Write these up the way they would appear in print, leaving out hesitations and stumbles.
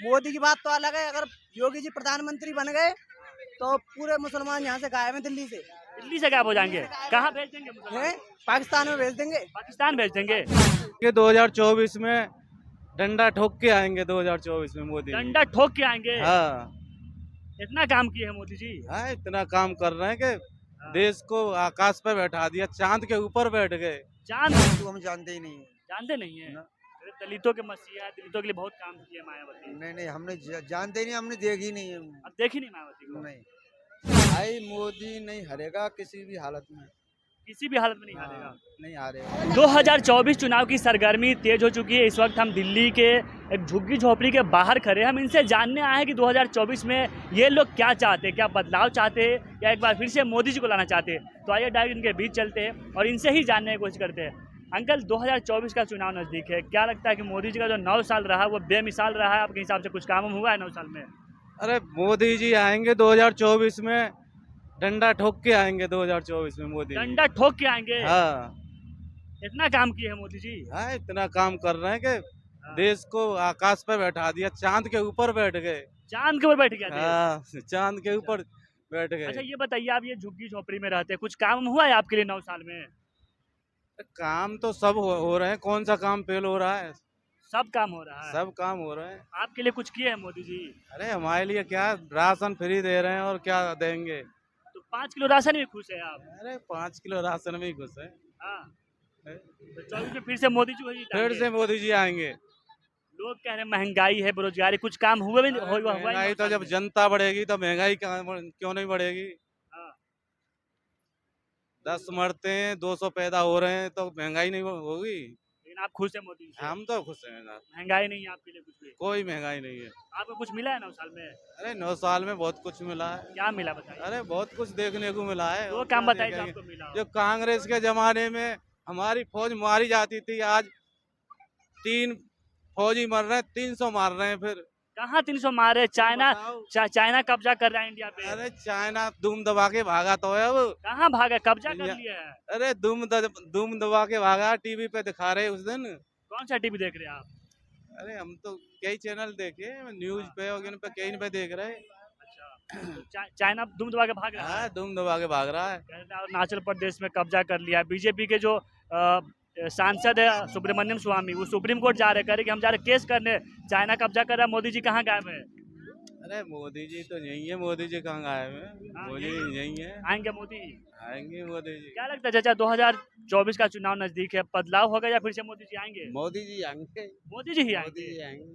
मोदी की बात तो अलग है। अगर योगी जी प्रधानमंत्री बन गए तो पूरे मुसलमान यहाँ से गायब हैं दिल्ली से। दिल्ली से गायब हो जाएंगे, कहाँ भेज देंगे मुसलमान? हैं पाकिस्तान में भेज देंगे। पाकिस्तान भेज देंगे। के 2024 में डंडा ठोक के आएंगे 2024 में मोदी जी। डंडा ठोक के आएंगे। हाँ इतना काम किए हैं मोदी जी। हाँ, इतना काम कर रहे हैं कि हाँ। देश को आकाश पे बैठा दिया, चांद के ऊपर बैठ गए। चांद तो हम जानते ही नहीं है। जानते नहीं है। ना। अरे दलितों के मसीहा है, दलितों के लिए बहुत काम किए मायावती। नहीं हमने जानते ही नहीं, हमने देखी नहीं है। अब देखी नहीं मायावती को। नहीं भाई मोदी नहीं हारेगा किसी भी हालत में। किसी भी हालत में नहीं हारेगा। नहीं हारेगा। 2024 चुनाव की सरगर्मी तेज हो चुकी है। इस वक्त हम दिल्ली के एक झुग्गी झोपड़ी के बाहर खड़े हैं। हम इनसे जानने आए हैं कि 2024 में ये लोग क्या चाहते हैं, क्या बदलाव चाहते हैं या एक बार फिर से मोदी जी को लाना चाहते हैं। तो आइए डायरेक्ट इनके बीच चलते हैं और इनसे ही जानने की कोशिश करते हैं। अंकल, 2024 का चुनाव नज़दीक है, क्या लगता है कि मोदी जी का जो 9 साल रहा वो बेमिसाल रहा है? आपके हिसाब से कुछ काम हुआ है 9 साल में? अरे मोदी जी आएंगे 2024 में, डंडा ठोक के आएंगे 2024 में मोदी जी। डंडा ठोक के आएंगे। हाँ इतना काम किए हैं मोदी जी। हाँ, इतना काम कर रहे हैं कि देश को आकाश पे बैठा दिया, चांद के ऊपर बैठ गए। चांद के ऊपर बैठ गया देश। हाँ, चांद के ऊपर बैठ अच्छा गए। ये बताइए, आप ये झुग्गी झोपड़ी में रहते हैं, कुछ काम हुआ है आपके लिए 9 साल में? काम तो सब हो रहे हैं, कौन सा काम फेल हो रहा है? सब काम हो रहा है। सब काम हो रहे हैं। आपके लिए कुछ किए हैं मोदी जी? अरे हमारे लिए क्या, राशन फ्री दे रहे हैं और क्या देंगे। तो 5 किलो राशन में खुश है आप? अरे 5 किलो राशन में ही खुश है। हाँ। तो 24 में फिर से मोदी जी को ही फिर जिताएंगे। से मोदी जी आएंगे। लोग कह रहे हैं महंगाई है, बेरोजगारी, कुछ काम हुए भी हुआ ही महंगाई नहीं तो जब 9 साल में। जनता बढ़ेगी तो महंगाई क्यों नहीं बढ़ेगी? हाँ। 10 मरते हैं, 200 पैदा हो रहे हैं तो महंगाई नहीं होगी। लेकिन आप खुश हैं मोदी जी से? हम तो खुश हैं ना, महंगाई नहीं है आपके लिए कुछ भी? कोई महंगाई नहीं है। आपको कुछ मिला है 9 साल में? अरे 9 साल में बहुत कुछ मिला है। क्या मिला बताइए? अरे बहुत कुछ देखने को मिला है। दो और काम क्या बताइए जो देखेंगे? आपको मिला हो। जो कांग्रेस के जमाने में हमारी फौज मारी जाती थी, आज 3 फौजी मर रहे हैं, 300 मार रहे हैं। फिर कहाँ 300 मारे? चाइना बताओ। चाइना कब्जा कर रहा है इंडिया पे। अरे चाइना दुम दबा के भागा तो है अब। कहाँ भागा? कब्जा कर इंडिया- लिया है। अरे दुम दबा के भागा, टीवी पे दिखा रहे उस दिन। कौन सा टीवी देख रहे हैं आप? अरे हम तो कई चैनल देखे, न्यूज पे और इन पे कहीं पे देख रहे हैं। अच्छा। तो चाइना दुम दबा के भाग रहा है। हाँ, दुम दबा के भाग रहा है। कह रहे हैं अरुणाचल प्रदेश में कब्जा कर लिया है। बीजेपी के जो सांसद है सुब्रमण्यम स्वामी, वो सुप्रीम कोर्ट जा रहे, कह रहे कि हम जा रहे केस करने, चाइना कब्जा कर रहा है, मोदी जी कहाँ गायब है? अरे मोदी जी तो यही है, मोदी जी कहाँ गायब है? हाँ, मोदी जी यही है, आएंगे मोदी? आएंगे मोदी जी। क्या लगता है चाचा, 2024 का चुनाव नजदीक है, बदलाव होगा या फिर से मोदी जी आएंगे? मोदी जी आएंगे। मोदी जी ही मोदी आएंगे। जी आएंगे।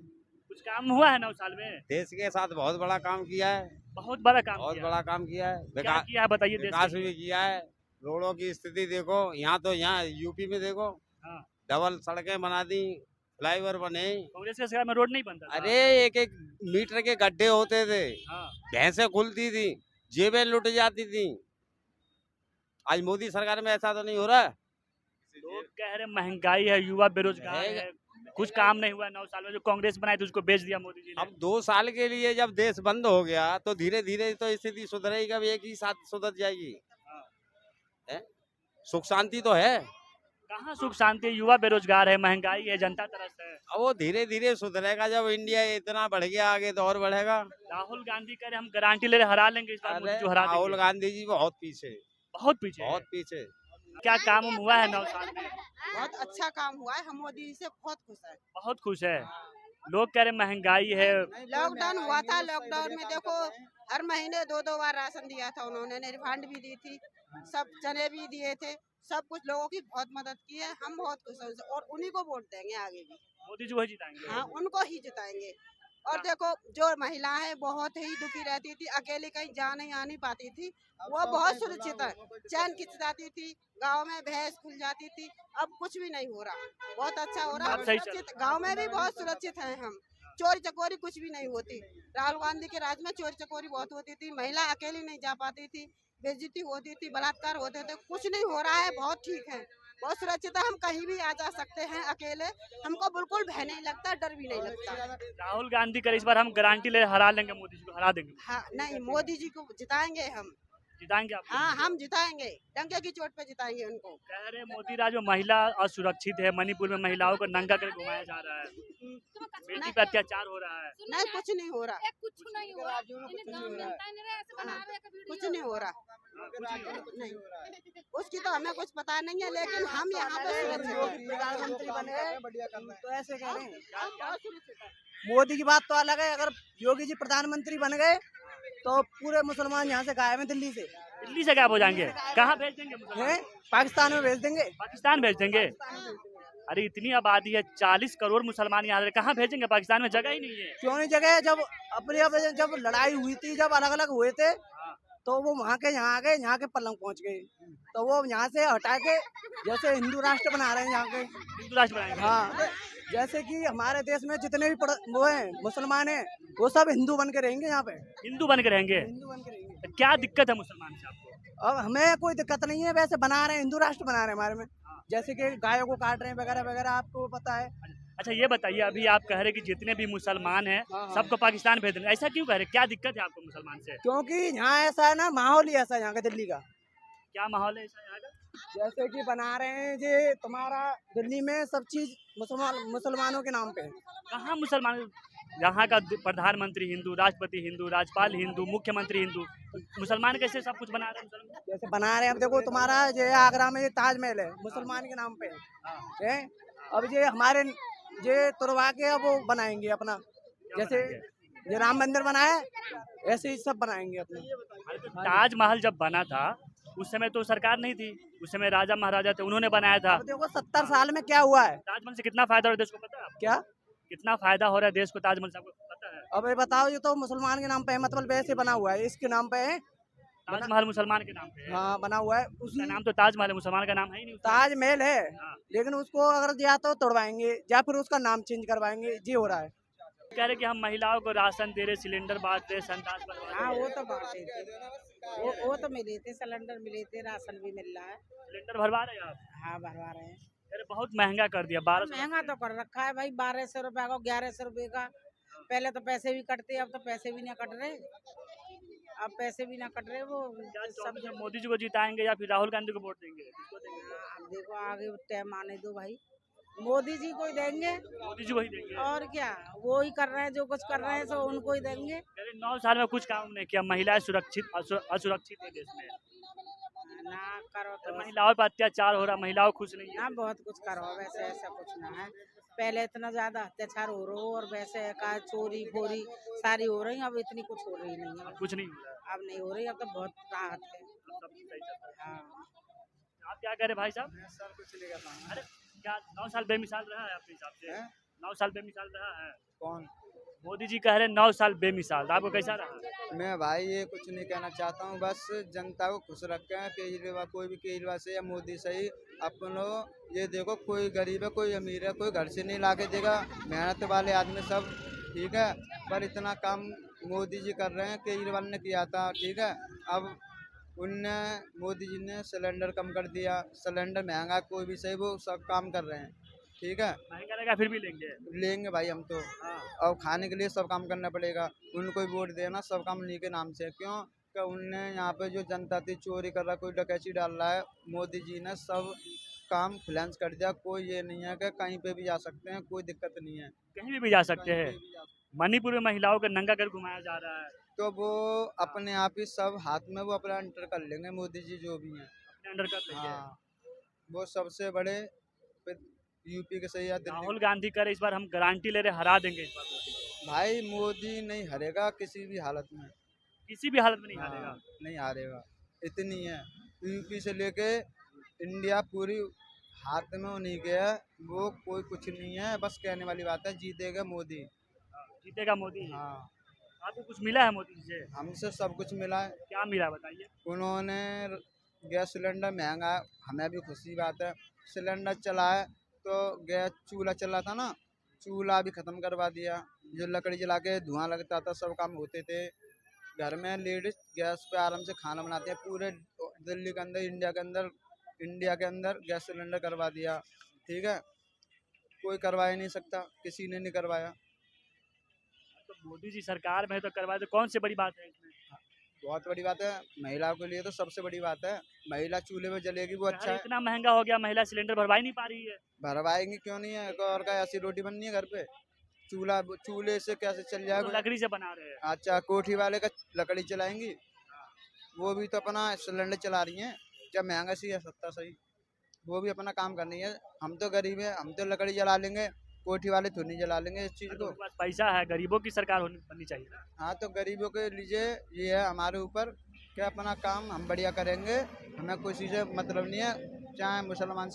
कुछ काम हुआ है 9 साल में? देश के साथ बहुत बड़ा काम किया है। बहुत बड़ा काम बहुत किया। बड़ा काम किया है। क्या किया है बताइए देश विकास के लिए? भी किया है। रोडों की स्थिति देखो, यहाँ यूपी में देखो, हाँ। डबल सड़कें बना दी, फ्लाईओवर बने। कांग्रेस के सरकार में रोड नहीं बनता था। अरे 1-1 मीटर के गड्ढे होते थे, हाँ। भैंसें खुलती थी, जेबें लुट जाती थी। आज मोदी सरकार में ऐसा तो नहीं हो रहा। लोग कह रहे महंगाई है, युवा बेरोजगार है। है, कुछ काम नहीं हुआ 9 साल में। जो कांग्रेस बनाई थी उसको बेच दिया मोदी जी ने। अब 2 साल के लिए जब देश बंद हो गया तो धीरे धीरे तो स्थिति सुधरेगी, अब एक ही साथ सुधर जाएगी। है? सुख शांति तो है। कहाँ सुख शांति? युवा बेरोजगार है, महंगाई है, जनता त्रस्त है। अब वो धीरे धीरे सुधरेगा। जब इंडिया इतना बढ़ गया आगे तो और बढ़ेगा। राहुल गांधी कह रहे हम गारंटी ले रहे हरा लेंगे इस बार, मोदी अरे जी हरा राहुल देंगे। गांधी जी बहुत पीछे, बहुत पीछे है। बहुत पीछे। क्या काम हुआ है 9 साल में? बहुत अच्छा काम हुआ है, हम मोदी जी से बहुत खुश हैं। बहुत खुश है। लोग कह रहे महंगाई है। लॉकडाउन हुआ था, लॉकडाउन में देखो हर महीने 2-2 बार राशन दिया था उन्होंने, रिफंड भी दी थी, सब चने भी दिए थे, सब कुछ लोगों की बहुत मदद की है। हम बहुत खुश हैं उनसे और उन्हीं को वोट देंगे आगे भी। मोदी जी वही जिताएंगे। हाँ, उनको ही जिताएंगे। और देखो जो महिलाएं बहुत ही दुखी रहती थी, अकेली कहीं जा नहीं आ नहीं पाती थी, वो बहुत सुरक्षित है। चैन खिंच जाती थी, गांव में भैंस खुल जाती थी, अब कुछ भी नहीं हो रहा। बहुत अच्छा हो रहा अब है, सही चल सुरक्षित गांव में भी बहुत सुरक्षित हैं हम। चोरी चकोरी कुछ भी नहीं होती। राहुल गांधी के राज में चोरी चकोरी बहुत होती थी, महिला अकेली नहीं जा पाती थी, बेइज्जती होती थी, बलात्कार होते थे। कुछ नहीं हो रहा है, बहुत ठीक है, बहुत सुरक्षित है। हम कहीं भी आ जा सकते हैं अकेले, हमको बिल्कुल भय नहीं लगता, डर भी नहीं लगता। राहुल गांधी कह रहे इस बार हम गारंटी ले रहे हरा लेंगे, मोदी जी को हरा देंगे। हाँ नहीं, मोदी जी को जिताएंगे हम। जिताएंगे आप? हाँ हम जिताएंगे, डंके की चोट पे जिताएंगे उनको। कह रहे मोदी राज में महिला असुरक्षित है, मणिपुर में महिलाओं को नंगा कर घुमाया जा रहा है, बेटी पे अत्याचार हो रहा है। नहीं कुछ नहीं हो रहा, कुछ नहीं हो रहा। कुछ नहीं हो रहा, नहीं उसकी तो हमें कुछ पता नहीं है, लेकिन हम यहाँ पे सुरक्षित हैं। प्रधानमंत्री बने तो ऐसे कह रहे हैं। मोदी की बात तो अलग है, अगर योगी जी प्रधानमंत्री बन गए तो पूरे मुसलमान यहाँ से गायब हैं दिल्ली से। दिल्ली से गायब हो जाएंगे? कहाँ भेज देंगे मुसलमान? हैं पाकिस्तान में भेज देंगे। पाकिस्तान भेज देंगे? अरे इतनी आबादी है, 40 करोड़ मुसलमान यहाँ, कहाँ भेजेंगे? पाकिस्तान में जगह ही नहीं है। क्यों नहीं जगह है? जब लड़ाई हुई थी, जब अलग अलग हुए थे, तो वो वहाँ के यहाँ आ गए, यहाँ के पलंग पहुँच गए, तो वो यहाँ से हटा के जैसे हिंदू राष्ट्र बना रहे हैं यहाँ के। हिंदू राष्ट्र बनाएंगे? हाँ, जैसे कि हमारे देश में जितने भी वो हैं मुसलमान हैं, वो सब हिंदू बन के रहेंगे यहाँ पे। हिंदू बन के रहेंगे? हिंदू बन के रहेंगे। तो क्या दिक्कत है मुसलमान से आपको? अब हमें कोई दिक्कत नहीं है, वैसे बना रहे हैं, हिंदू राष्ट्र बना रहे हैं हमारे में, जैसे कि गायों को काट रहे हैं वगैरह वगैरह, आपको पता है। अच्छा ये बताइए, अभी आप कह रहे कि जितने भी मुसलमान हैं सबको पाकिस्तान भेज देंगे, ऐसा क्यों कह रहे? क्या दिक्कत है आपको मुसलमान से? क्योंकि यहाँ ऐसा है ना, माहौल ही ऐसा है यहाँ का दिल्ली का। क्या माहौल है ऐसा यहाँ का? जैसे कि बना रहे हैं ये तुम्हारा दिल्ली में सब चीज मुसलमानों के नाम पे है। कहाँ मुसलमान? यहाँ का प्रधानमंत्री हिंदू, राष्ट्रपति हिंदू, राज्यपाल हिंदू, मुख्यमंत्री हिंदू, मुसलमान कैसे सब कुछ बना रहे हैं मुसलमान? जैसे बना रहे हैं, अब देखो तुम्हारा ये आगरा में ये ताजमहल है, मुसलमान के नाम पे है। अब ये हमारे ये तुड़वा के अब वो बनाएंगे अपना, जैसे ये राम मंदिर बनाया ऐसे ही सब बनाएंगे अपना। ताजमहल जब बना था उस समय तो सरकार नहीं थी, उस समय राजा महाराजा थे, उन्होंने बनाया था। अब देखो 70 साल में क्या हुआ है। ताजमहल से कितना फायदा हो रहा है देश को पता है आपको? क्या कितना फायदा हो रहा है देश को ताजमहल से, आपको पता है? अब ये बताओ, ये तो मुसलमान के नाम पे है, मतलब वैसे बना हुआ है, इसके नाम पे है। ताजमहल मुसलमान के नाम पे है? हाँ बना हुआ है, उसका उसी नाम तो ताजमहल है, मुसलमान का नाम है ही नहीं। ताजमहल है, हाँ। लेकिन उसको अगर या तो तोड़वाएंगे या फिर उसका नाम चेंज करवाएंगे, ये हो रहा है। कह रहे कि हम महिलाओं को राशन दे रहे, सिलेंडर बांट रहे, संडास बनवा रहे। हाँ वो तो बांटे थे, वो तो मिले थे, सिलेंडर मिले थे, राशन भी मिल रहा है। सिलेंडर भरवा रहे हैं आप? हाँ भरवा रहे हैं। अरे बहुत महंगा कर दिया, 1200। महंगा तो कर रखा है भाई, 1200 रुपए का, 1100 रुपए का। पहले तो पैसे भी कटते, अब तो पैसे भी नहीं कट रहे, अब पैसे भी ना कट रहे। वो सब जब मोदी जी को जिताएंगे या फिर राहुल गांधी को वोट देंगे? किसको देंगे? अब देखो आगे टाइम आने दो भाई, मोदी जी को ही देंगे। मोदी जी को ही देंगे? और क्या, वो ही कर रहे हैं, जो कुछ कर रहे हैं सो उनको ही देंगे। अरे 9 साल में कुछ काम नहीं किया, महिलाएं सुरक्षित असुरक्षित है देश में। ना करो तो महिलाओं पर अत्याचार हो रहा, महिलाओं खुश नहीं है। ना बहुत कुछ करो, वैसे ऐसा कुछ ना है। पहले इतना ज्यादा अत्याचार हो रहा हो और वैसे का चोरी फोरी सारी हो रही, अब इतनी कुछ हो रही नहीं है। कुछ नहीं हो रहा, अब नहीं हो रही, अब तो बहुत राहत है। अब सब सही चल रहा है। हाँ आप क्या कह रहे भाई साहब? अरे क्या 9 साल बेमिसाल रहा है आपके हिसाब से? 9 साल बेमिसाल रहा है? कौन? मोदी जी कह रहे 9 साल बेमिसाल, आपको कैसा रहा? मैं भाई ये कुछ नहीं कहना चाहता हूँ, बस जनता को खुश रखें। केजरीवाल, कोई भी केजरीवाल से या मोदी से ही, अपनों ये देखो, कोई गरीब है कोई अमीर है, कोई घर से नहीं ला के देगा, मेहनत वाले आदमी सब ठीक है, पर इतना काम मोदी जी कर रहे हैं, केजरीवाल ने किया था ठीक है। अब उनने मोदी जी ने सिलेंडर कम कर दिया, सिलेंडर महंगा कोई भी सही, वो सब काम कर रहे हैं ठीक है। महंगा लगा फिर भी लेंगे भाई हम तो, और खाने के लिए सब काम करना पड़ेगा, उनको ही वोट देना, सब काम उन्हीं के नाम से। क्यों कि उनने यहाँ पे जो जनता थी चोरी कर रहा, कोई डकैती डाल रहा है, मोदी जी ने सब काम फ्लांस कर दिया। कोई ये नहीं है कि कहीं पे भी जा सकते हैं, कोई दिक्कत नहीं है, कहीं भी जा सकते हैं। मणिपुर में महिलाओं को नंगा कर घुमाया जा रहा है, तो वो अपने आप ही सब हाथ में वो अपना अंटर कर लेंगे, मोदी जी जो भी हैं अपने अंडर कर लेंगे। हाँ, वो सबसे बड़े यूपी के सही है। राहुल गांधी करे इस बार हम गारंटी ले रहे हरा देंगे इस बार मोदी को। भाई मोदी नहीं हारेगा किसी भी हालत में, किसी भी हालत में नहीं हारेगा। हाँ, नहीं हारेगा, इतनी है। यूपी से लेके इंडिया पूरी हाथ में उन्हीं के है, वो कोई कुछ नहीं है, बस कहने वाली बात है, जीतेगा मोदी। जीतेगा मोदी। हाँ, आपको कुछ मिला है मोदी से? हमसे सब कुछ मिला है। क्या मिला बताइए? उन्होंने गैस सिलेंडर महंगा, हमें भी खुशी बात है, सिलेंडर चला है, तो गैस चूल्हा चला था ना, चूल्हा भी ख़त्म करवा दिया। जो लकड़ी जला के धुआं लगता था, सब काम होते थे। घर में लेडीज गैस पे आराम से खाना बनाते हैं। पूरे दिल्ली के अंदर, इंडिया के अंदर गैस सिलेंडर करवा दिया ठीक है। कोई करवा ही नहीं सकता, किसी ने नहीं करवाया। तो मोदी जी सरकार में है तो करवाए, तो कौन सी बड़ी बात है इसमें? बहुत बड़ी बात है, महिलाओं के लिए तो सबसे बड़ी बात है। महिला चूल्हे में जलेगी वो अच्छा अरे है। इतना महंगा हो गया, महिला सिलेंडर भरवा ही नहीं पा रही है। भरवाएंगी क्यों नहीं है, और का ऐसी रोटी बननी है घर पे, चूल्हे से कैसे चल तो जाएगा। लकड़ी से बना रहे हैं। अच्छा, कोठी वाले का लकड़ी चलाएंगी, वो भी तो अपना सिलेंडर चला रही हैं, क्या महंगा सी है सस्ता सही, वो भी अपना काम करनी है। हम तो गरीब हैं, हम तो लकड़ी जला लेंगे, कोठी वाले तो नहीं जला लेंगे इस चीज तो को। उनके पास पैसा है, गरीबों की सरकार बननी चाहिए ना। हाँ, तो गरीबों के लिए ये है हमारे ऊपर कि अपना काम हम बढ़िया करेंगे, हमें कोई चीज़ मतलब नहीं है, चाहे मुसलमान